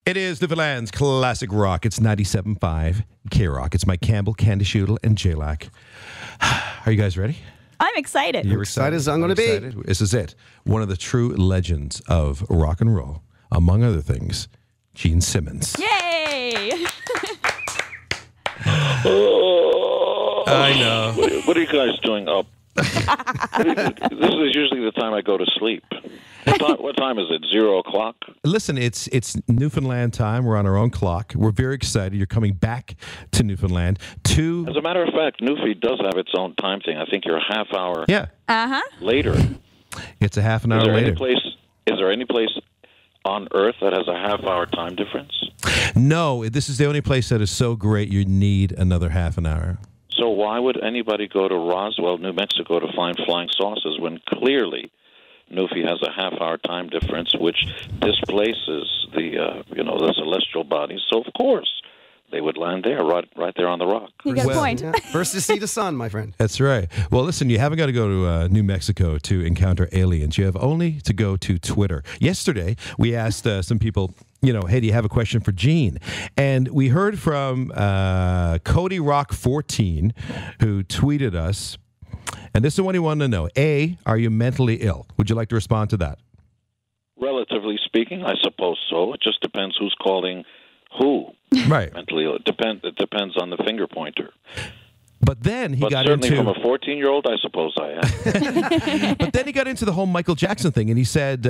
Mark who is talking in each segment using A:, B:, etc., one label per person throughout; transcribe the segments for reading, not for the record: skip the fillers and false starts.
A: It is Newfoundland's classic rock. It's 97.5 K-Rock. It's Mike Campbell, Candice and JLaC. Are you guys ready?
B: I'm excited.
A: You're
C: excited as I'm going to be.
A: This is it. One of the true legends of rock and roll, among other things, Gene Simmons.
B: Yay!
A: I know.
D: What are you guys doing up? This is usually the time I go to sleep. What time is it? 0 o'clock?
A: Listen, it's Newfoundland time. We're on our own clock. We're very excited. You're coming back to Newfoundland.
D: As a matter of fact, Newfie does have its own time thing. I think you're a half hour later.
A: It's a half an hour later.
D: Is there any place on Earth that has a half hour time difference?
A: No, this is the only place that is so great you need another half an hour.
D: So why would anybody go to Roswell, New Mexico to find flying saucers when clearly Newfie has a half-hour time difference, which displaces the celestial bodies? So of course they would land there, right there on the rock.
B: You got a point.
C: Yeah. First to see the sun, my friend.
A: That's right. Well, listen, you haven't got to go to New Mexico to encounter aliens. You have only to go to Twitter. Yesterday, we asked some people, hey, do you have a question for Gene? And we heard from Cody Rock 14, who tweeted us. And this is what he wanted to know. A, are you mentally ill? Would you like to respond to that?
D: Relatively speaking, I suppose so. It just depends who's calling who.
A: Right.
D: Mentally ill. It depends on the finger pointer.
A: But then he got
D: certainly
A: into...
D: from a 14-year-old, I suppose I am.
A: But then he got into the whole Michael Jackson thing, and he said,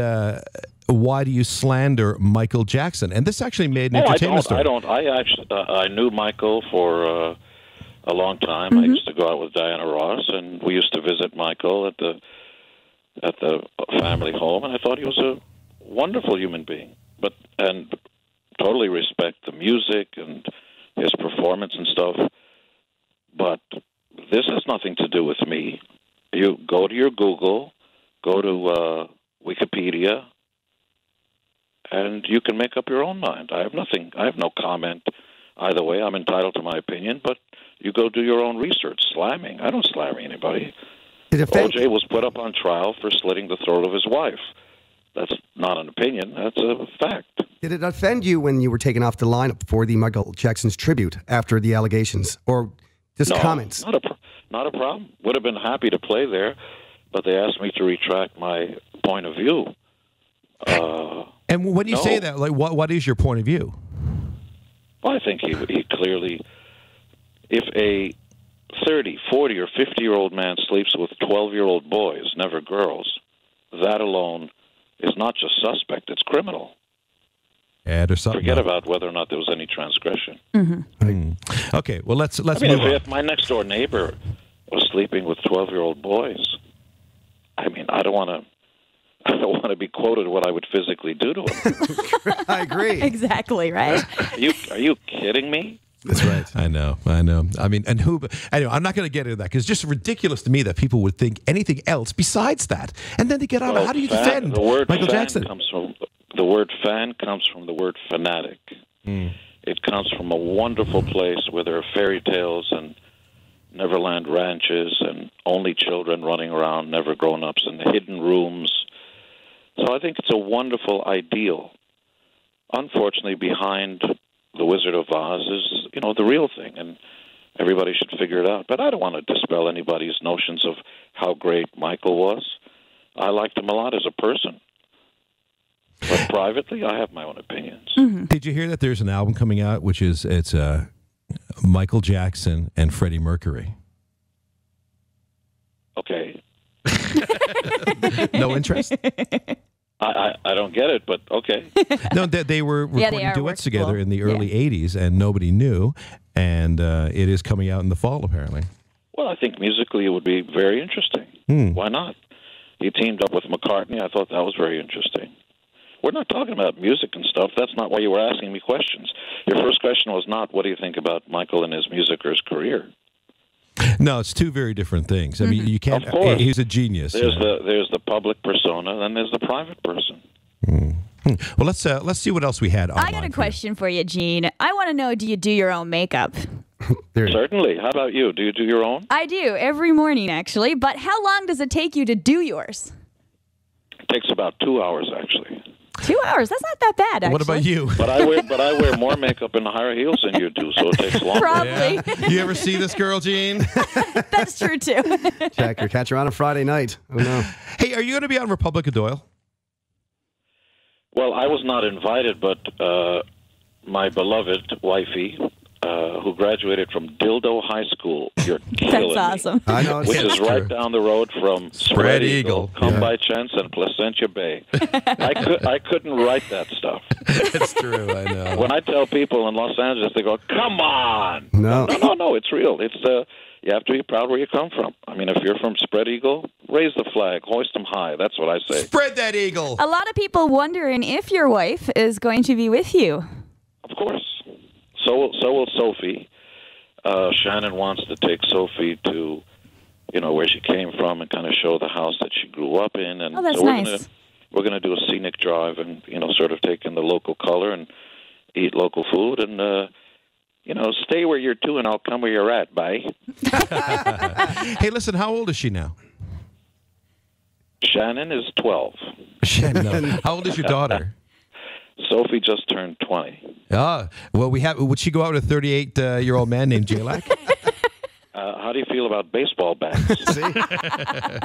A: why do you slander Michael Jackson? And this actually made an entertainment story.
D: I don't. I knew Michael for a long time. I used to go out with Diana Ross, and we used to visit Michael at the family home, and I thought he was a wonderful human being. And totally respect the music and his performance and stuff. But this has nothing to do with me. You go to your Google, go to Wikipedia, and you can make up your own mind. I have no comment either way. I'm entitled to my opinion, but you go do your own research. Slamming. I don't slam anybody. O.J. was put up on trial for slitting the throat of his wife. That's not an opinion. That's a fact.
C: Did it offend you when you were taken off the lineup for the Michael Jackson's tribute after the allegations? Or just comments?
D: Not a problem. Would have been happy to play there, but they asked me to retract my point of view.
A: And when you say that, like, what is your point of view?
D: Well, I think he clearly, if a 30, 40, or 50-year-old man sleeps with 12-year-old boys, never girls, that alone is not just suspect, it's criminal.
A: Or something.
D: Forget about whether or not there was any transgression.
A: Okay, well, let's move on.
D: If my next-door neighbor was sleeping with 12-year-old boys, I don't want to be quoted what I would physically do to him.
C: I agree.
B: Exactly, right?
D: Are you kidding me?
A: That's right. I know. Anyway, I'm not going to get into that because it's just ridiculous to me that people would think anything else besides that. And then they get on, how do you defend Michael Jackson?
D: The word fan comes from the word fanatic. It comes from a wonderful place where there are fairy tales and Neverland ranches and only children running around, never grown-ups, and hidden rooms. So I think it's a wonderful ideal. Unfortunately, behind the Wizard of Oz is, the real thing, and everybody should figure it out. But I don't want to dispel anybody's notions of how great Michael was. I liked him a lot as a person. But privately, I have my own opinions.
A: Did you hear that there's an album coming out, which is Michael Jackson and Freddie Mercury?
D: Okay.
A: No interest?
D: I don't get it, but okay.
A: No, they were recording duets together in the early 80s, and nobody knew, and it is coming out in the fall, apparently.
D: Well, I think musically it would be very interesting. Why not? He teamed up with McCartney. I thought that was very interesting. We're not talking about music and stuff. That's not why you were asking me questions. Your first question was not, what do you think about Michael and his music or his career?
A: No, it's two very different things. I mean, you can't.
D: Of course.
A: He's a genius.
D: There's the public persona, then there's the private person.
A: Well, let's see what else we had.
B: I got a question for you, Gene. I want to know: do you do your own makeup?
D: Certainly. How about you? Do you do your own?
B: I do every morning, actually. But how long does it take you to do yours?
D: It takes about 2 hours, actually.
B: 2 hours. That's not that bad, actually.
A: What about you?
D: But I wear more makeup and higher heels than you do, so it takes longer.
B: Probably.
A: Yeah. You ever see this girl, Gene?
B: That's true, too.
C: Check or catch her on a Friday night. Oh, no.
A: Hey, are you going to be on Republic of Doyle?
D: Well, I was not invited, but my beloved wifey, who graduated from Dildo High School, you're killing
B: That's
D: me,
B: awesome.
C: I know.
D: which is right down the road from Spread Eagle, Come
C: Yeah.
D: by Chance, and Placentia Bay. I couldn't write that stuff.
A: It's true, I know.
D: When I tell people in Los Angeles, they go, "Come on!"
C: No.
D: No, it's real. It's you have to be proud where you come from. I mean, if you're from Spread Eagle, raise the flag, hoist them high. That's what I say.
A: Spread that eagle.
B: A lot of people wondering if your wife is going to be with you.
D: Of course. So will Sophie. Shannon wants to take Sophie to, where she came from and kind of show the house that she grew up in. And
B: Oh, that's
D: so
B: nice.
D: we're gonna do a scenic drive and sort of take in the local color and eat local food and stay where you're to and I'll come where you're at. Bye.
A: Hey, listen, how old is she now?
D: Shannon is 12.
A: No. How old is your daughter?
D: Sophie just turned 20.
A: Ah, well, would she go out with a 38-year-old man named JLaC?
D: How do you feel about baseball bats?
C: See? Well,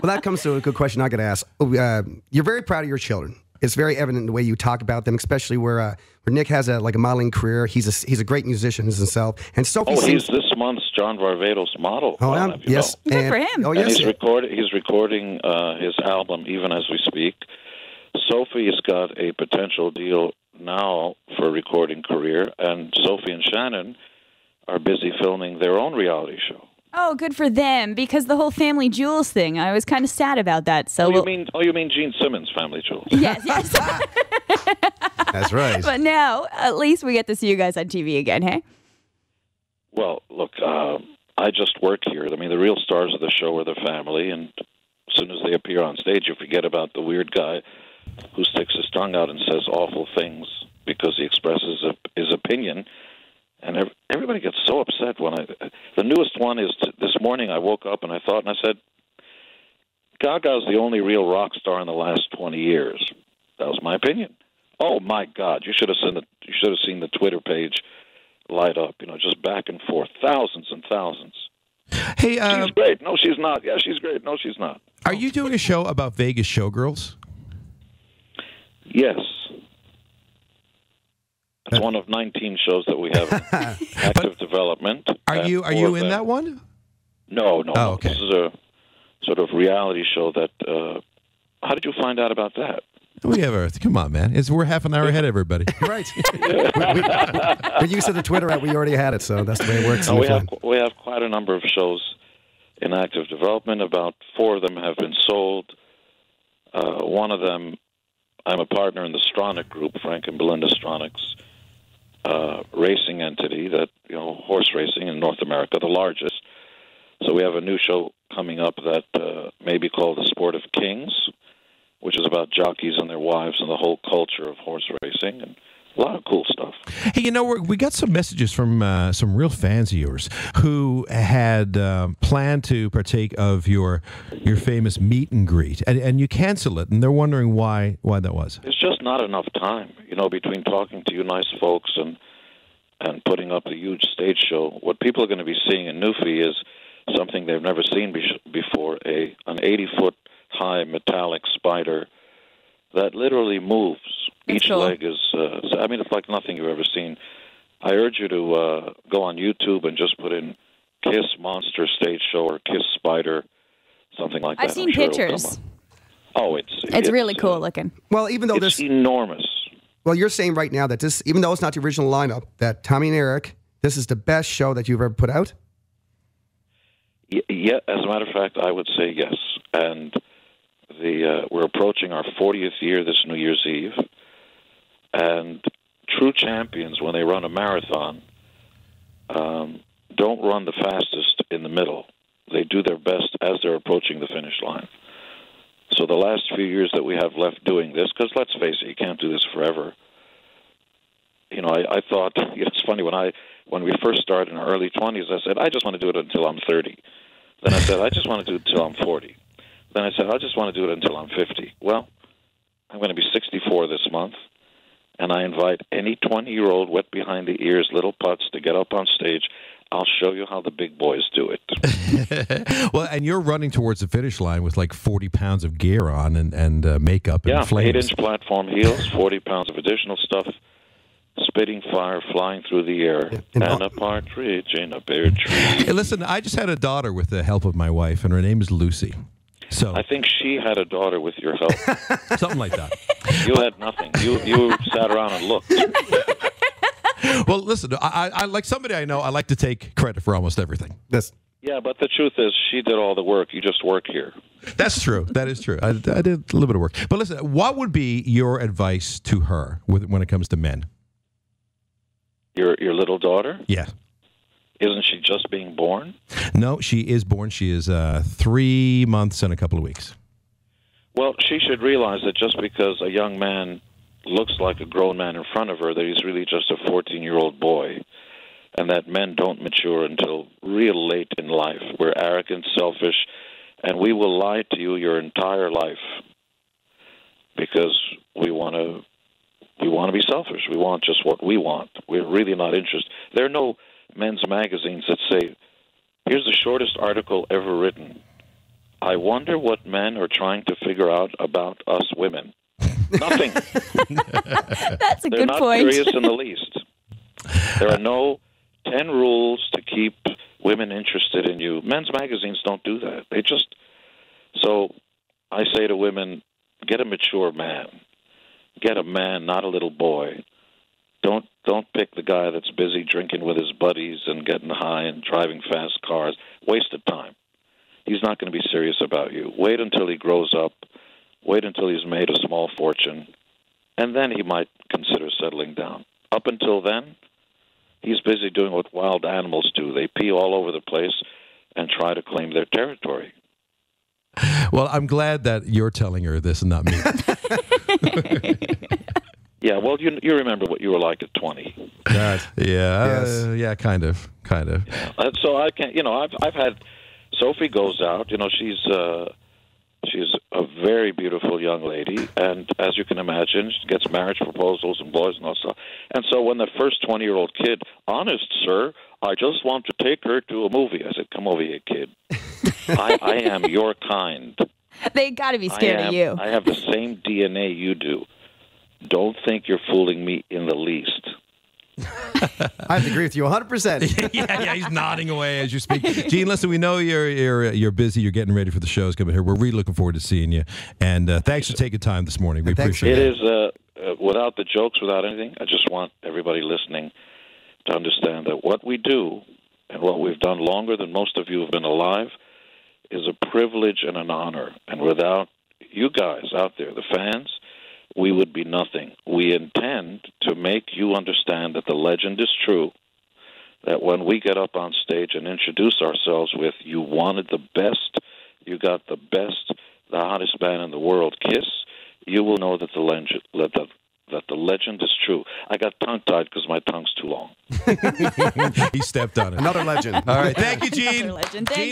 C: that comes to a good question I got to ask. You're very proud of your children. It's very evident in the way you talk about them, especially where Nick has a modeling career. He's a great musician himself, and Sophie.
D: He's this month's John Varvatos model.
C: Oh,
D: I'll have you
C: yes.
D: know.
B: Good for him.
C: Oh,
D: And
C: yes.
D: he's recording his album even as we speak. Sophie's got a potential deal now for a recording career, and Sophie and Shannon are busy filming their own reality show.
B: Oh, good for them, because the whole Family Jewels thing, I was kind of sad about that. So
D: You mean Gene Simmons' Family Jewels?
B: Yes.
C: That's right.
B: But now, at least we get to see you guys on TV again, hey?
D: Well, look, I just work here. I mean, the real stars of the show are the family, and as soon as they appear on stage, you forget about the weird guy who sticks his tongue out and says awful things because he expresses his opinion. And everybody gets so upset when the newest one is this morning I woke up and I thought, and I said, Gaga's the only real rock star in the last 20 years. That was my opinion. Oh my God! You should have seen the Twitter page light up. Just back and forth, thousands and thousands.
A: Hey,
D: She's great. No, she's not. Yeah, she's great. No, she's not.
A: are you doing a show about Vegas showgirls?
D: Yes. It's one of 19 shows that we have in active development.
A: Are you in that one?
D: No.
A: Oh, okay.
D: This is a sort of reality show that. How did you find out about that?
A: Come on, man. We're half an hour ahead, everybody.
C: Right. We're used to the Twitter app. We already had it, so that's the way it works.
D: No, we have quite a number of shows in active development. About 4 of them have been sold. One of them, I'm a partner in the Stronach Group, Frank and Belinda Stronach's racing entity, that horse racing in North America, the largest. So we have a new show coming up that may be called The Sport of Kings, which is about jockeys and their wives and the whole culture of horse racing, and a lot of cool stuff.
A: Hey, we got some messages from some real fans of yours who had planned to partake of your famous meet and greet, and you canceled it, and they're wondering why that was.
D: It's just not enough time, between talking to you nice folks and putting up a huge stage show. What people are going to be seeing in Newfie is something they've never seen before, an 80-foot high metallic spider that literally moves.
B: That's
D: Each
B: cool.
D: leg is, it's like nothing you've ever seen. I urge you to go on YouTube and just put in Kiss Monster Stage Show or Kiss Spider, something like that.
B: I've seen
D: I'm sure it'll come
B: pictures.
D: up. Oh,
B: It's really cool looking.
C: Well, even though
D: It's enormous.
C: well, you're saying right now that this, even though it's not the original lineup, that Tommy and Eric, this is the best show that you've ever put out.
D: Yeah, as a matter of fact, I would say yes. And we're approaching our 40th year this New Year's Eve. And true champions, when they run a marathon, don't run the fastest in the middle. They do their best as they're approaching the finish line. So the last few years that we have left doing this, because let's face it, you can't do this forever. I thought, it's funny, when we first started in our early 20s, I said, I just want to do it until I'm 30. Then I said, I just want to do it until I'm 40. Then I said, I just want to do it until I'm 50. Well, I'm going to be 64 this month, and I invite any 20-year-old wet behind the ears little putz to get up on stage. I'll show you how the big boys do it.
A: Well, and you're running towards the finish line with like 40 pounds of gear on and makeup and flames.
D: 8-inch platform heels, 40 pounds of additional stuff, spitting fire flying through the air, and a partridge in a pear tree.
A: Hey, listen, I just had a daughter with the help of my wife, and her name is Lucy. So
D: I think she had a daughter with your help.
A: something like that.
D: You had nothing. You sat around and looked.
A: Well, listen, I like somebody I know. I like to take credit for almost everything.
D: Yeah, but the truth is, she did all the work. You just work here.
A: That's true. That is true. I did a little bit of work. But listen, what would be your advice to her when it comes to men?
D: Your little daughter?
A: Yeah.
D: Isn't she just being born?
A: No, she is born. She is 3 months and a couple of weeks.
D: Well, she should realize that just because a young man looks like a grown man in front of her, that he's really just a 14-year-old boy, and that men don't mature until real late in life. We're arrogant, selfish, and we will lie to you your entire life because we want to be selfish. We want just what we want. We're really not interested. There are no men's magazines that say, here's the shortest article ever written. I wonder what men are trying to figure out about us women. Nothing.
B: That's a
D: They're
B: good
D: not
B: point.
D: curious in the least. There are no 10 rules to keep women interested in you. Men's magazines don't do that. So I say to women, get a mature man. Get a man, not a little boy. Don't pick the guy that's busy drinking with his buddies and getting high and driving fast cars. Waste of time. He's not going to be serious about you. Wait until he grows up. Wait until he's made a small fortune. And then he might consider settling down. Up until then, he's busy doing what wild animals do. They pee all over the place and try to claim their territory.
A: Well, I'm glad that you're telling her this and not me.
D: Yeah, well, you remember what you were like at 20.
A: Yeah,
C: Yes.
A: yeah, kind of.
D: So I can't, I've had, Sophie goes out, she's a very beautiful young lady, and as you can imagine, she gets marriage proposals and boys and all stuff. And so when the first 20-year-old kid, honest, sir, I just want to take her to a movie. I said, come over here, kid. I am your kind.
B: They got to be scared of you.
D: I have the same DNA you do. Don't think you're fooling me in the least.
C: I have to agree with you 100%.
A: yeah, he's nodding away as you speak. Gene, listen, we know you're busy. You're getting ready for the shows coming here. We're really looking forward to seeing you. And thanks for taking time this morning. We appreciate it.
D: It is, without the jokes, without anything, I just want everybody listening to understand that what we do and what we've done longer than most of you have been alive is a privilege and an honor. And without you guys out there, the fans, we would be nothing. We intend to make you understand that the legend is true, that when we get up on stage and introduce ourselves with, you wanted the best, you got the best, the hottest band in the world, Kiss, you will know that the legend is true. I got tongue-tied because my tongue's too long.
A: He stepped on it.
C: Another legend.
A: All right, thank you, Gene.
B: Another legend. Thanks.
A: Gene